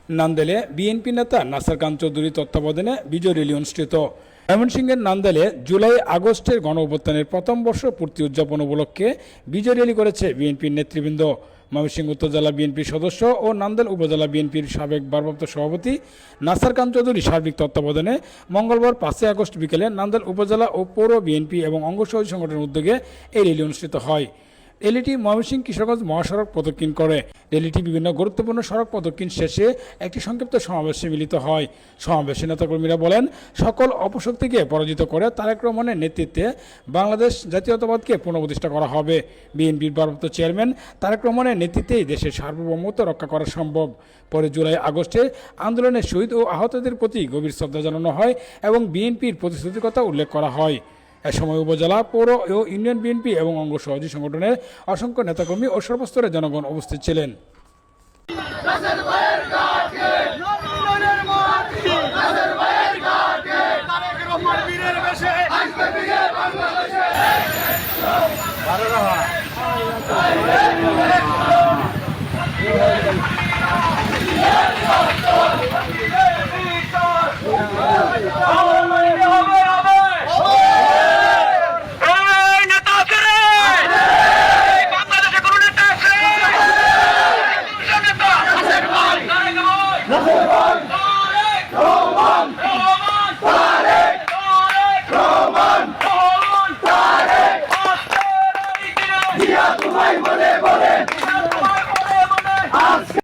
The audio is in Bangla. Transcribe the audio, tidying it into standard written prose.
নান্দেলে বিএনপি নেতা নাসার খান চৌধুরীর তত্ত্বাবধানে বিজয় র্যালি অনুষ্ঠিত। ময়মনসিংহের নান্দেলে জুলাই আগস্টের গণঅভ্যুত্থানের প্রথম বর্ষ পূর্তি উদযাপন উপলক্ষে বিজয় র্যালি করেছে বিএনপির নেতৃবৃন্দ। ময়মনসিংহ উত্তর জেলা বিএনপির সদস্য ও নান্দেল উপজেলা বিএনপির সাবেক ভারপ্রাপ্ত সভাপতি নাসার খান চৌধুরী সার্বিক তত্ত্বাবধানে মঙ্গলবার 5 আগস্ট বিকেলে নান্দেল উপজেলা ও পৌর বিএনপি এবং অঙ্গ সহযোগী সংগঠনের উদ্যোগে এই র্যালি অনুষ্ঠিত হয়। র্যালিটি ময়মনসিংহ কিশোরগঞ্জ মহাসড়ক প্রদক্ষিণ করে। র্যালিটি বিভিন্ন গুরুত্বপূর্ণ সড়ক প্রদক্ষিণ শেষে একটি সংক্ষিপ্ত সমাবেশে মিলিত হয়। সমাবেশে নেতাকর্মীরা বলেন, সকল অপশক্তিকে পরাজিত করে তারেক রহমানের নেতৃত্বে বাংলাদেশ জাতীয়তাবাদকে পুনঃপ্রতিষ্ঠা করা হবে। বিএনপির ভারপ্রাপ্ত চেয়ারম্যান তারেক রহমানের নেতৃত্বেই দেশের সার্বভৌমত্ব রক্ষা করা সম্ভব। পরে জুলাই আগস্টে আন্দোলনের শহীদ ও আহতদের প্রতি গভীর শ্রদ্ধা জানানো হয় এবং বিএনপির প্রতিশ্রুতির কথা উল্লেখ করা হয়। এ সময় উপজেলা, পৌর ও ইউনিয়ন বিএনপি এবং অঙ্গ সহযোগী সংগঠনের অসংখ্য নেতাকর্মী ও সর্বস্তরের জনগণ উপস্থিত ছিলেন।